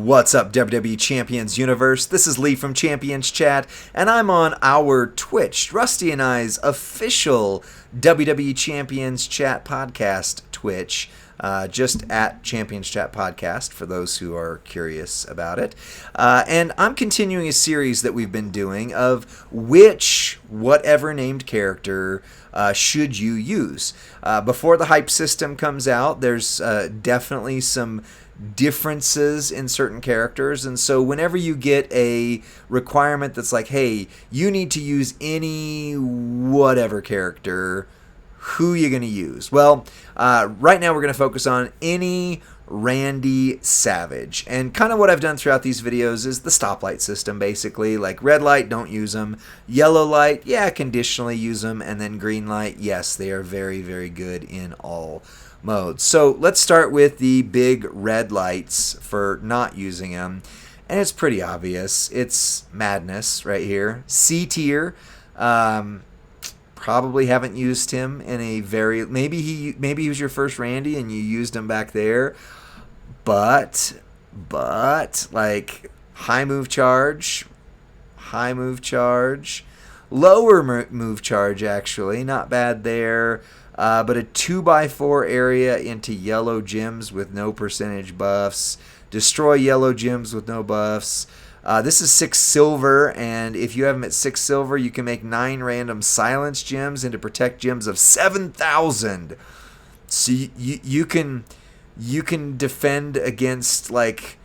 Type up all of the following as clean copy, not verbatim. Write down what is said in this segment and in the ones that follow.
What's up, WWE Champions Universe? This is Lee from Champions Chat, and I'm on our Twitch, Rusty and I's official WWE Champions Chat podcast Twitch, just at Champions Chat Podcast for those who are curious about it. And I'm continuing a series that we've been doing of whatever named character should you use. Before the hype system comes out, there's definitely some differences in certain characters, and so whenever you get a requirement that's like, hey, you need to use any whatever character, who you going to use? Well, right now we're going to focus on any Randy Savage, and kind of what I've done throughout these videos is the stoplight system, basically. Like red light, don't use them. Yellow light, yeah, conditionally use them. And then green light, yes, they are very, very good in all modes. So let's start with the big red lights for not using them, and it's pretty obvious. It's Madness right here, C tier. Probably haven't used him in a very, maybe he was your first Randy and you used him back there, but like high move charge, lower move charge, actually not bad there. But a 2x4 area into yellow gems with no percentage buffs. Destroy yellow gems with no buffs. This is 6 silver, and if you have them at 6 silver, you can make 9 random silence gems into protect gems of 7,000. So you can defend against like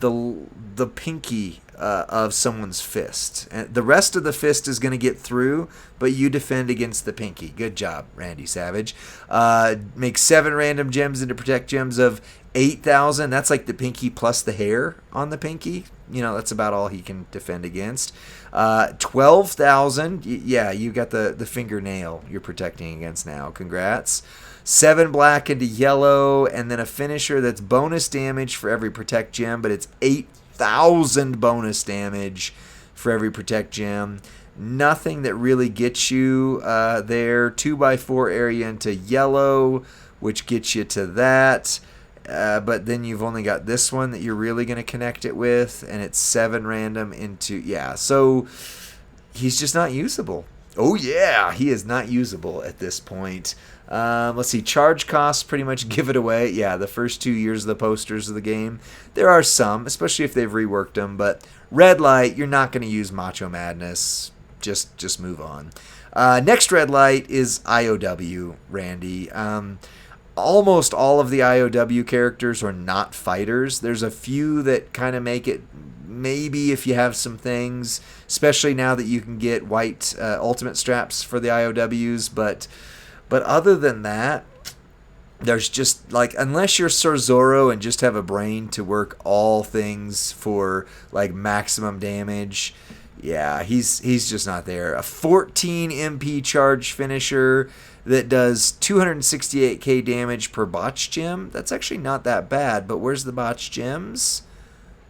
the pinky of someone's fist. And the rest of the fist is going to get through, but you defend against the pinky. Good job, Randy Savage. Make 7 random gems into protect gems of 8,000. That's like the pinky plus the hair on the pinky. You know, that's about all he can defend against. 12,000. Yeah, you got the fingernail you're protecting against now. Congrats. 7 black into yellow, and then a finisher that's bonus damage for every protect gem, but it's 8,000 bonus damage for every protect gem. Nothing that really gets you there. 2x4 area into yellow, which gets you to that. But then you've only got this one that you're really going to connect it with, and it's 7 random into, yeah. So he's just not usable. Oh yeah, he is not usable at this point. Let's see, charge costs pretty much give it away. Yeah, the first 2 years of the posters of the game. There are some, especially if they've reworked them, but red light, you're not going to use Macho Madness. Just move on. Next red light is IOW Randy. Almost all of the IOW characters are not fighters. There's a few that kind of make it, maybe if you have some things, especially now that you can get white ultimate straps for the IOWs, but other than that, there's just, like, unless you're Sir Zorro and just have a brain to work all things for, like, maximum damage, yeah, he's just not there. A 14 MP charge finisher that does 268k damage per botch gem. That's actually not that bad, but where's the botch gems?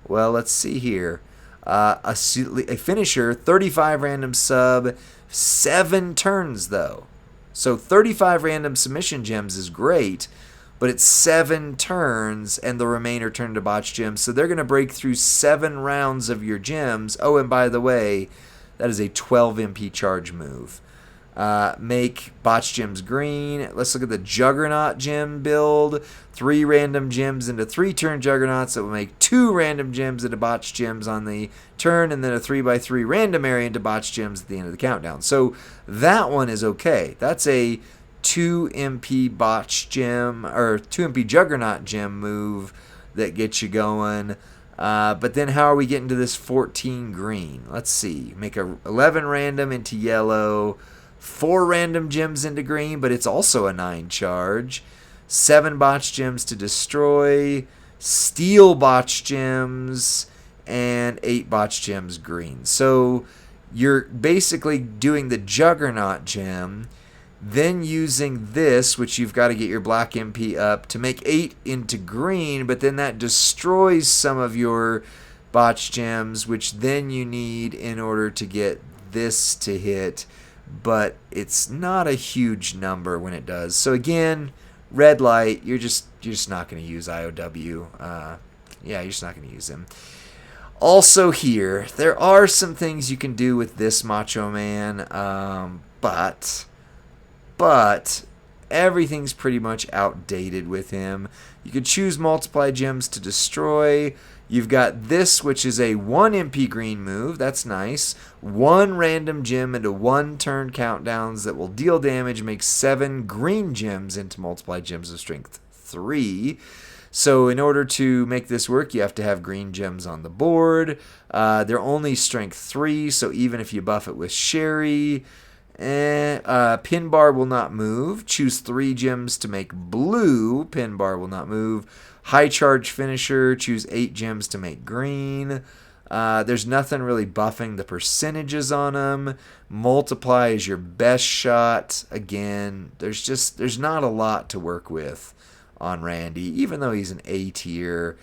Well, let's see here. A finisher, 35 random sub, 7 turns, though. So 35 random submission gems is great, but it's 7 turns, and the remainder turn to botch gems. So they're going to break through 7 rounds of your gems. Oh, and by the way, that is a 12 MP charge move. Make botch gems green. Let's look at the Juggernaut gem build. 3 random gems into 3 turn Juggernauts. That will make 2 random gems into botch gems on the turn, and then a 3x3 random area into botch gems at the end of the countdown. So that one is okay. That's a 2 MP botch gem, or 2 MP Juggernaut gem move that gets you going. But then how are we getting to this 14 green? Let's see. Make a 11 random into yellow. 4 random gems into green, but it's also a 9 charge. 7 botch gems to destroy. Steel botch gems. And 8 botch gems green. So you're basically doing the Juggernaut gem, then using this, which you've got to get your black MP up, to make 8 into green, but then that destroys some of your botch gems, which then you need in order to get this to hit. But it's not a huge number when it does. So again, red light, you're just not going to use IOW. Yeah, you're just not going to use him. Also here, there are some things you can do with this Macho Man, but everything's pretty much outdated with him. You could choose multiply gems to destroy. You've got this, which is a 1 MP green move. That's nice. 1 random gem into 1 turn countdowns that will deal damage, make 7 green gems into multiply gems of strength 3. So in order to make this work, you have to have green gems on the board. They're only strength 3, so even if you buff it with Sherry, pin bar will not move. Choose 3 gems to make blue. Pin bar will not move. High charge finisher. Choose 8 gems to make green. There's nothing really buffing the percentages on them. Multiply is your best shot. Again, there's not a lot to work with on Randy, even though he's an A tier.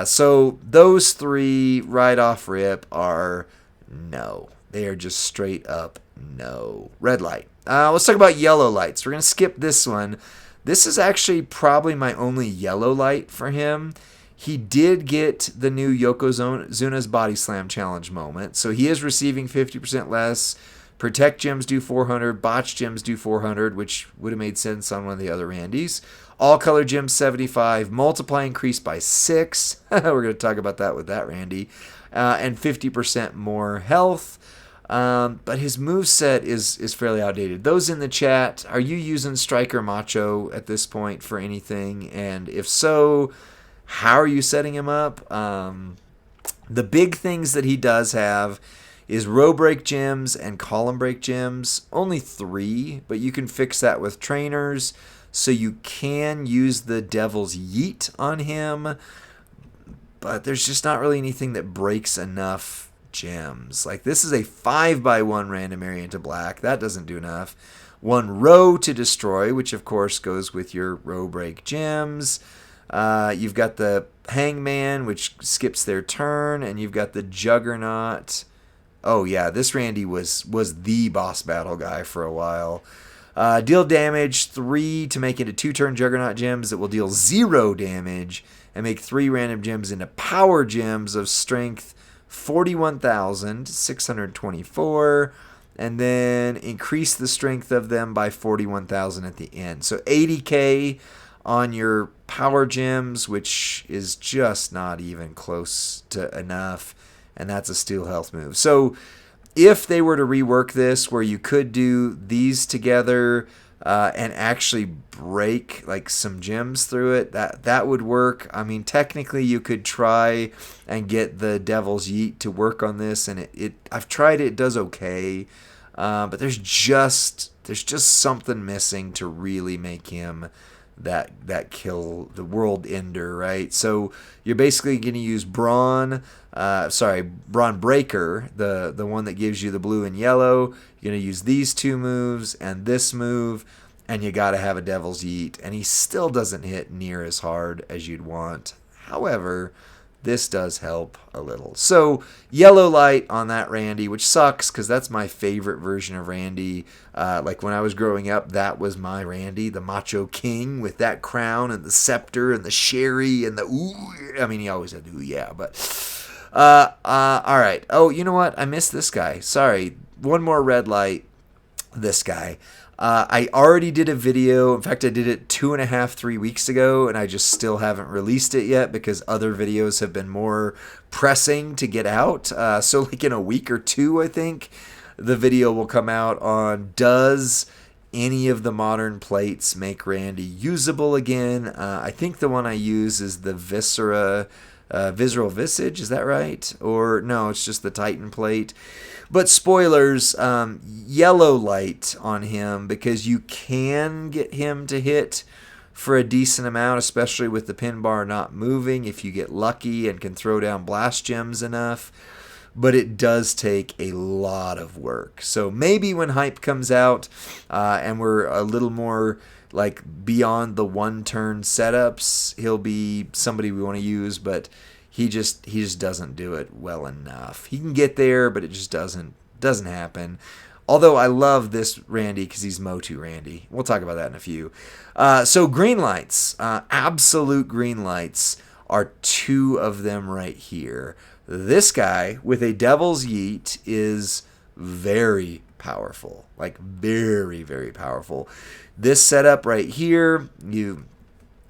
So those 3 right off rip are no. They are just straight up no. Red light. Let's talk about yellow lights. We're going to skip this one. This is actually probably my only yellow light for him. He did get the new Yokozuna's Body Slam Challenge moment, so he is receiving 50% less. Protect gems do 400, botch gems do 400, which would have made sense on one of the other Randys. All color gems 75, multiply increased by 6. We're going to talk about that with that Randy. And 50% more health. But his moveset is fairly outdated. Those in the chat, are you using Striker Macho at this point for anything? And if so, how are you setting him up? The big things that he does have is row break gems and column break gems. Only 3, but you can fix that with trainers. So you can use the Devil's Yeet on him. But there's just not really anything that breaks enough gems. Like this is a 5x1 random area into black. That doesn't do enough. 1 row to destroy, which of course goes with your row break gems. You've got the Hangman, which skips their turn, and you've got the Juggernaut. Oh yeah, this Randy was the boss battle guy for a while. Deal damage 3 to make into 2-turn Juggernaut gems that will deal 0 damage and make 3 random gems into power gems of strength 41,624, and then increase the strength of them by 41,000 at the end. So 80k on your power gems, which is just not even close to enough, and that's a steal health move. So if they were to rework this where you could do these together and actually break like some gems through it, that would work. I mean, technically you could try and get the Devil's Yeet to work on this, and I've tried it, it does okay, but there's just something missing to really make him that kill the world ender, right? So you're basically going to use Brawn Breaker, the one that gives you the blue and yellow. You're going to use these 2 moves and this move, and you got to have a Devil's Yeet, and he still doesn't hit near as hard as you'd want. However, this does help a little. So yellow light on that Randy, which sucks because that's my favorite version of Randy. Like when I was growing up, that was my Randy, the Macho King with that crown and the scepter and the sherry and the ooh. I mean, he always had the ooh, yeah, but all right. Oh, you know what? I missed this guy. Sorry. One more red light. This guy. I already did a video. In fact, I did it 2.5, 3 weeks ago, and I just still haven't released it yet because other videos have been more pressing to get out. So like in a week or 2, I think, the video will come out on does any of the modern plates make Randy usable again. I think the one I use is the Visceral Visage. Is that right? Or no, it's just the Titan plate. But spoilers, yellow light on him because you can get him to hit for a decent amount, especially with the pin bar not moving if you get lucky and can throw down blast gems enough. But it does take a lot of work. So maybe when hype comes out and we're a little more like beyond the 1-turn setups, he'll be somebody we want to use, but he just doesn't do it well enough. He can get there, but it just doesn't happen. Although I love this Randy because he's Motu Randy. We'll talk about that in a few. So green lights, absolute green lights are two of them right here. This guy with a Devil's Yeet is very powerful, like very, very powerful. This setup right here,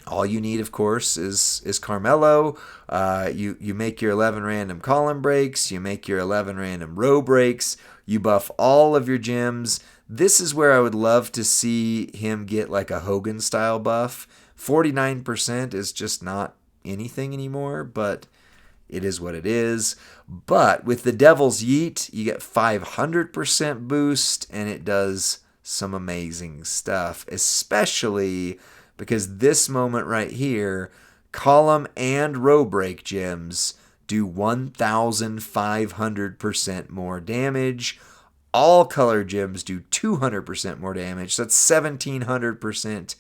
all you need, of course, is Carmelo. You make your 11 random column breaks. You make your 11 random row breaks. You buff all of your gems. This is where I would love to see him get like a Hogan-style buff. 49% is just not anything anymore, but it is what it is. But with the Devil's Yeet, you get 500% boost, and it does some amazing stuff, especially because this moment right here, column and row break gems do 1,500% more damage. All color gems do 200% more damage. So that's 1,700%.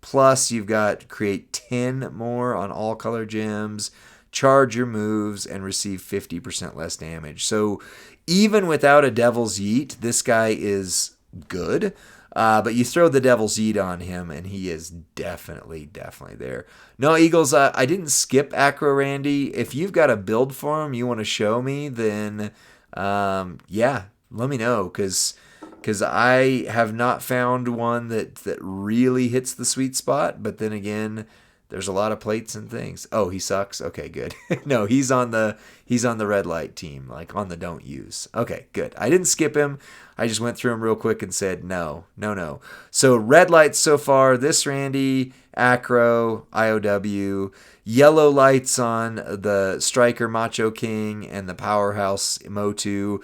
Plus, you've got create 10 more on all color gems, charge your moves, and receive 50% less damage. So even without a Devil's Yeet, this guy is good. But you throw the Devil's Yeet on him, and he is definitely there. No, Eagles, I didn't skip Acro Randy. If you've got a build for him you want to show me, then yeah, let me know, because I have not found one that really hits the sweet spot. But then again, there's a lot of plates and things. Oh, he sucks? Okay, good. No, he's on the red light team, like on the don't use. Okay, good. I didn't skip him. I just went through him real quick and said no. So red lights so far, this Randy, Acro, IOW. Yellow lights on the Striker Macho King and the Powerhouse Motu.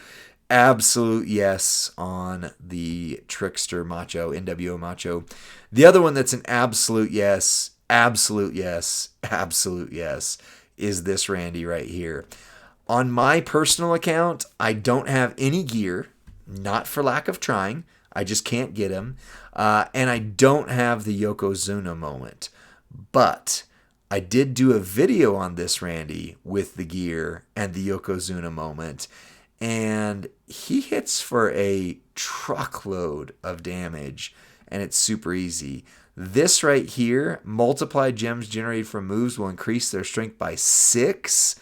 Absolute yes on the Trickster Macho, NWO Macho. The other one that's an absolute yes is this Randy right here. On my personal account, I don't have any gear, not for lack of trying. I just can't get him. And I don't have the Yokozuna moment. But I did do a video on this Randy with the gear and the Yokozuna moment. And he hits for a truckload of damage, and it's super easy. This right here, multiplied gems generated from moves will increase their strength by 6,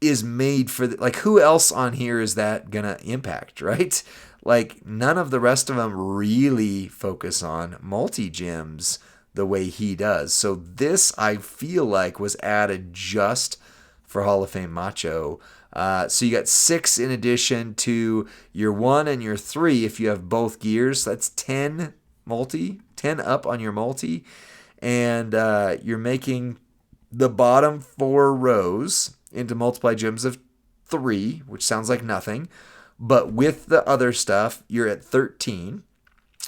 is made for like, who else on here is that gonna impact, right? Like, none of the rest of them really focus on multi-gems the way he does. So this, I feel like, was added just for Hall of Fame Macho. So you got 6 in addition to your 1 and your 3 if you have both gears. That's 10 up on your multi. And you're making the bottom 4 rows into multiplied gems of 3, which sounds like nothing. But with the other stuff, you're at 13.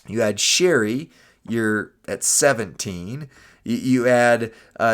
You add Sherry, you're at 17. You add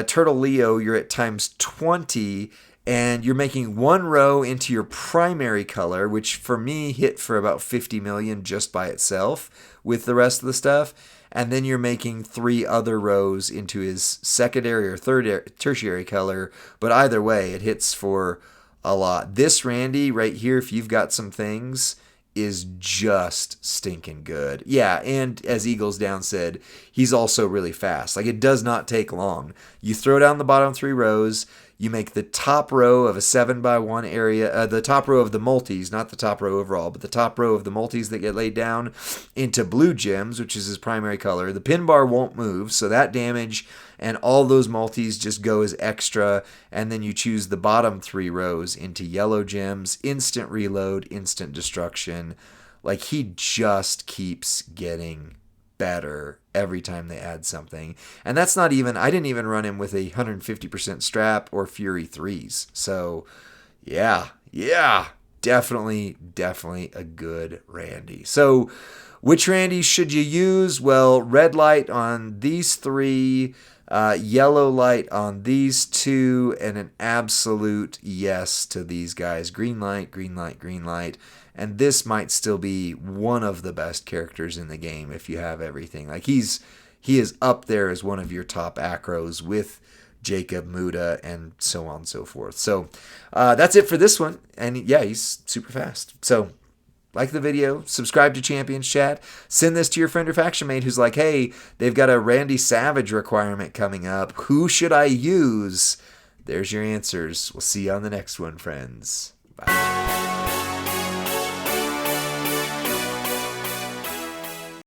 Turtle Leo, you're at times 20. And you're making 1 row into your primary color, which for me hit for about 50 million just by itself with the rest of the stuff. And then you're making 3 other rows into his secondary or tertiary color. But either way, it hits for a lot. This Randy right here, if you've got some things, is just stinking good. Yeah, and as Eagles Down said, he's also really fast. Like, it does not take long. You throw down the bottom 3 rows. You make the top row of a 7x1 area, the top row of the multis, not the top row overall, but the top row of the multis that get laid down into blue gems, which is his primary color. The pin bar won't move, so that damage and all those multis just go as extra. And then you choose the bottom 3 rows into yellow gems, instant reload, instant destruction. Like, he just keeps getting better every time they add something. And that's not even, I didn't even run him with a 150% strap or Fury 3s. So yeah, definitely a good Randy. So which Randy should you use? Well, red light on these 3, yellow light on these 2, and an absolute yes to these guys. Green light. And this might still be one of the best characters in the game if you have everything. Like, he is up there as one of your top acros with Jacob, Muda, and so on and so forth. So that's it for this one. And yeah, he's super fast. So like the video, subscribe to Champions Chat, send this to your friend or faction mate who's like, hey, they've got a Randy Savage requirement coming up. Who should I use? There's your answers. We'll see you on the next one, friends. Bye.